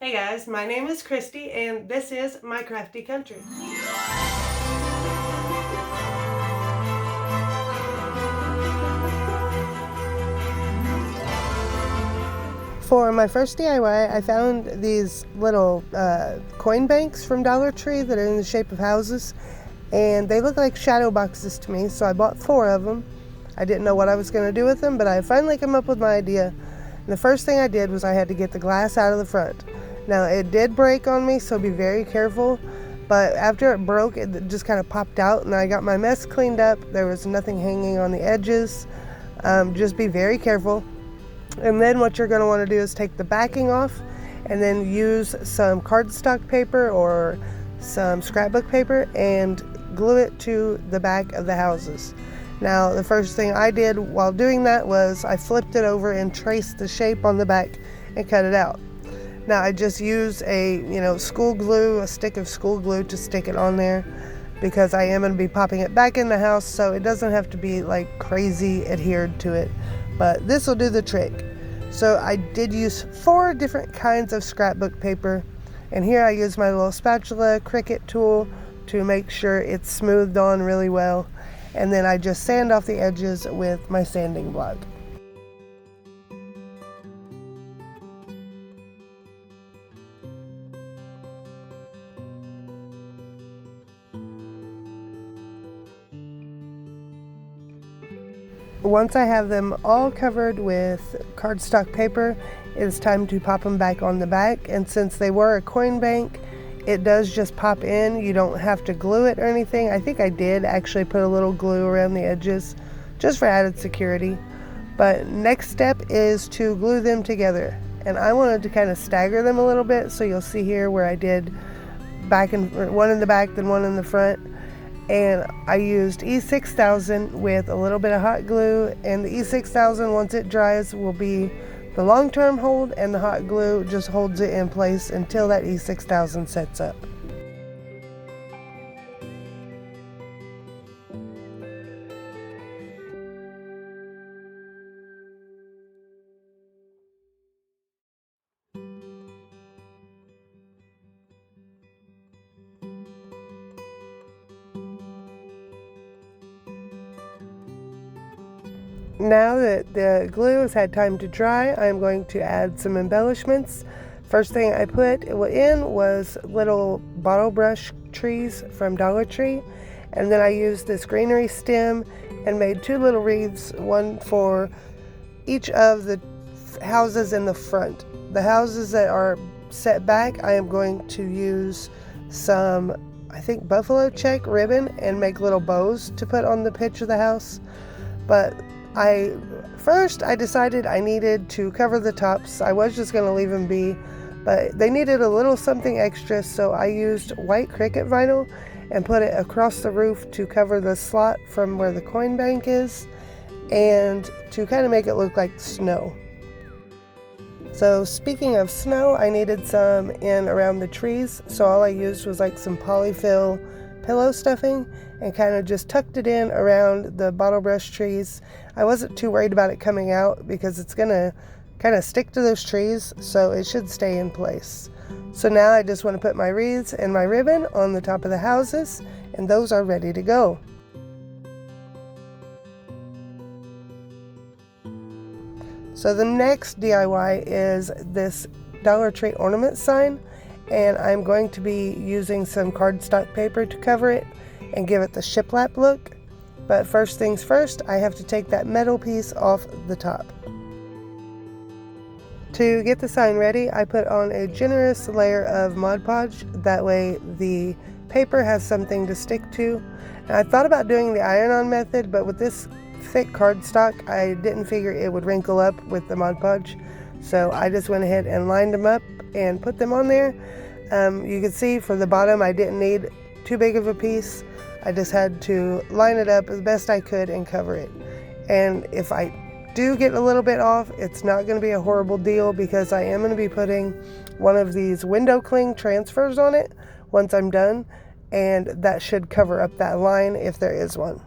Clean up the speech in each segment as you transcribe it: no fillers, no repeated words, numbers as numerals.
Hey guys, my name is Christy and this is my Crafty Country. For my first DIY, I found these little coin banks from Dollar Tree that are in the shape of houses, and they look like shadow boxes to me, so I bought 4 of them. I didn't know what I was going to do with them, but I finally came up with my idea. And the first thing I did was I had to get the glass out of the front. Now, it did break on me, so be very careful, but after it broke, it just kind of popped out, and I got my mess cleaned up. There was nothing hanging on the edges. Just be very careful. And then what you're going to want to do is take the backing off and then use some cardstock paper or some scrapbook paper and glue it to the back of the houses. Now, the first thing I did while doing that was I flipped it over and traced the shape on the back and cut it out. Now, I just use a school glue, a stick of school glue to stick it on there because I am going to be popping it back in the house, so it doesn't have to be like crazy adhered to it. But this will do the trick. So I did use 4 different kinds of scrapbook paper, and here I use my little spatula Cricut tool to make sure it's smoothed on really well, and then I just sand off the edges with my sanding block. Once I have them all covered with cardstock paper, it's time to pop them back on the back. And since they were a coin bank, it does just pop in. You don't have to glue it or anything. I think I did actually put a little glue around the edges just for added security. But next step is to glue them together. And I wanted to kind of stagger them a little bit, so you'll see here where I did one in the back, then one in the front. And I used E6000 with a little bit of hot glue, and the E6000, once it dries, will be the long-term hold, and the hot glue just holds it in place until that E6000 sets up. Now that the glue has had time to dry, I'm going to add some embellishments. First thing I put in was little bottle brush trees from Dollar Tree, and then I used this greenery stem and made 2 little wreaths, one for each of the houses in the front. The houses that are set back, I am going to use some, I think, buffalo check ribbon and make little bows to put on the pitch of the house. But I decided I needed to cover the tops. I was just going to leave them be, but they needed a little something extra, so I used white Cricut vinyl and put it across the roof to cover the slot from where the coin bank is, and to kind of make it look like snow. So speaking of snow, I needed some in around the trees, so all I used was like some polyfill pillow stuffing and kind of just tucked it in around the bottle brush trees. I wasn't too worried about it coming out because it's gonna kind of stick to those trees, so it should stay in place. So now I just want to put my wreaths and my ribbon on the top of the houses, and those are ready to go. So the next DIY is this Dollar Tree ornament sign, and I'm going to be using some cardstock paper to cover it and give it the shiplap look. But first things first, I have to take that metal piece off the top. To get the sign ready, I put on a generous layer of Mod Podge. That way the paper has something to stick to. And I thought about doing the iron-on method, but with this thick cardstock, I didn't figure it would wrinkle up with the Mod Podge. So I just went ahead and lined them up and put them on there. You can see for the bottom, I didn't need too big of a piece. I just had to line it up as best I could and cover it. And if I do get a little bit off, it's not going to be a horrible deal because I am going to be putting one of these window cling transfers on it once I'm done, and that should cover up that line if there is one.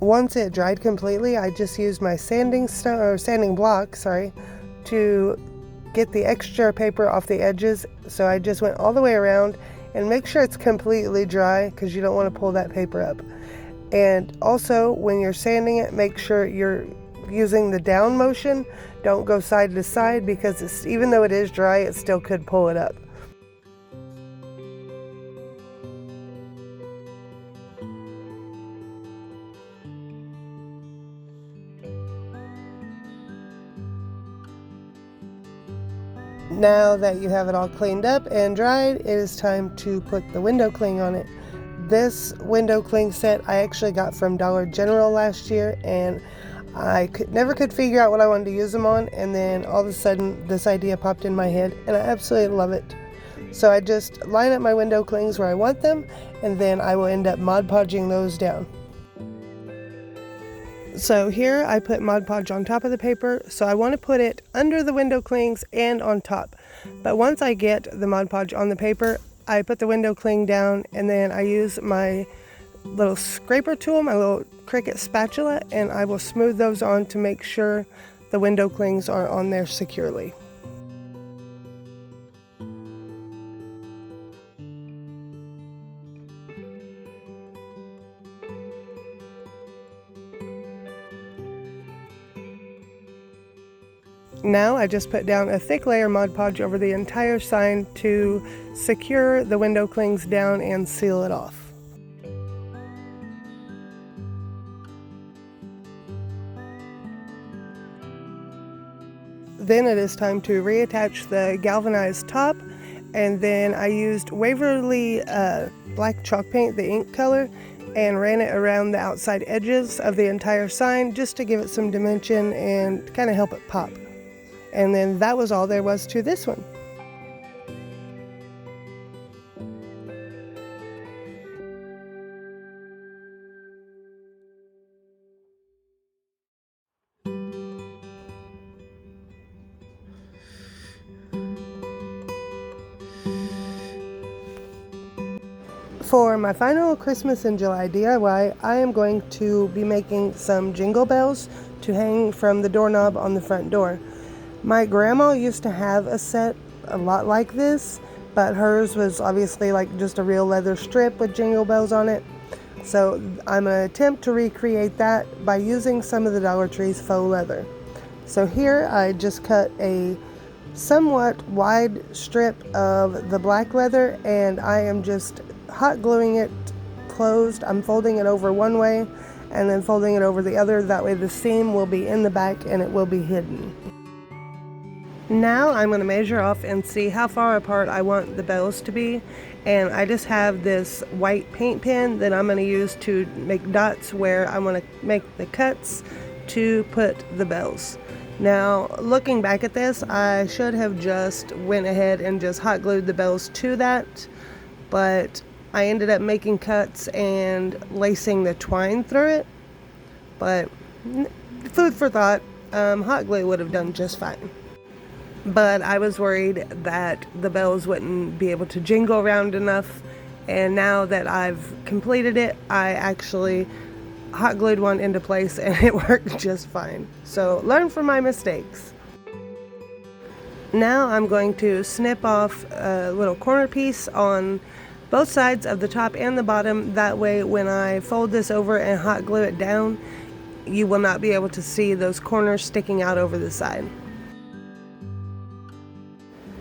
Once it dried completely, I just used my sanding block, to get the extra paper off the edges. So I just went all the way around, and make sure it's completely dry because you don't want to pull that paper up. And also when you're sanding it, make sure you're using the down motion. Don't go side to side because even though it is dry, it still could pull it up. Now that you have it all cleaned up and dried, it is time to put the window cling on it. This window cling set I actually got from Dollar General last year, and I never could figure out what I wanted to use them on, and then all of a sudden this idea popped in my head and I absolutely love it. So I just line up my window clings where I want them, and then I will end up Mod Podging those down. So here I put Mod Podge on top of the paper, so I want to put it under the window clings and on top. But once I get the Mod Podge on the paper, I put the window cling down, and then I use my little scraper tool, my little Cricut spatula, and I will smooth those on to make sure the window clings are on there securely. Now I just put down a thick layer Mod Podge over the entire sign to secure the window clings down and seal it off. Then it is time to reattach the galvanized top, and then I used Waverly black chalk paint, the ink color, and ran it around the outside edges of the entire sign just to give it some dimension and kind of help it pop. And then that was all there was to this one. For my final Christmas in July DIY, I am going to be making some jingle bells to hang from the doorknob on the front door. My grandma used to have a set a lot like this, but hers was obviously like just a real leather strip with jingle bells on it. So I'm going to attempt to recreate that by using some of the Dollar Tree's faux leather. So here I just cut a somewhat wide strip of the black leather, and I am just hot gluing it closed. I'm folding it over one way and then folding it over the other. That way the seam will be in the back and it will be hidden. Now I'm going to measure off and see how far apart I want the bells to be, and I just have this white paint pen that I'm going to use to make dots where I want to make the cuts to put the bells. Now looking back at this, I should have just went ahead and just hot glued the bells to that, but I ended up making cuts and lacing the twine through it. But food for thought, hot glue would have done just fine. But I was worried that the bells wouldn't be able to jingle around enough, and now that I've completed it, I actually hot glued one into place and it worked just fine. So learn from my mistakes. Now I'm going to snip off a little corner piece on both sides of the top and the bottom. That way when I fold this over and hot glue it down, you will not be able to see those corners sticking out over the side.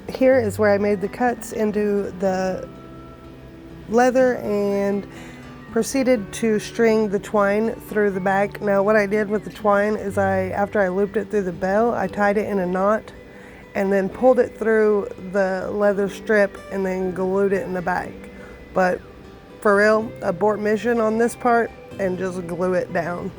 Here is where I made the cuts into the leather and proceeded to string the twine through the back. Now what I did with the twine is after I looped it through the bell, I tied it in a knot and then pulled it through the leather strip and then glued it in the back. But for real, abort mission on this part and just glue it down.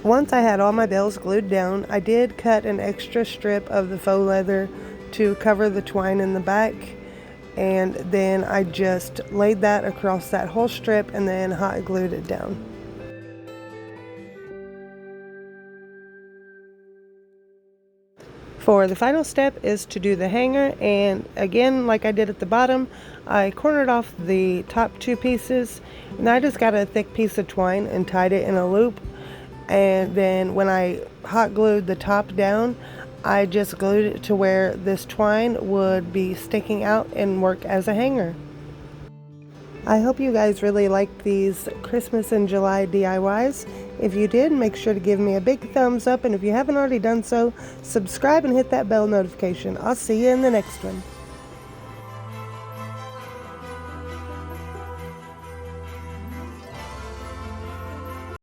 Once I had all my bells glued down, I did cut an extra strip of the faux leather to cover the twine in the back, and then I just laid that across that whole strip and then hot glued it down. For the final step is to do the hanger, and again, like I did at the bottom, I cornered off the top two pieces, and I just got a thick piece of twine and tied it in a loop. And then when I hot glued the top down, I just glued it to where this twine would be sticking out and work as a hanger. I hope you guys really liked these Christmas in July DIYs. If you did, make sure to give me a big thumbs up, and if you haven't already done so, subscribe and hit that bell notification. I'll see you in the next one.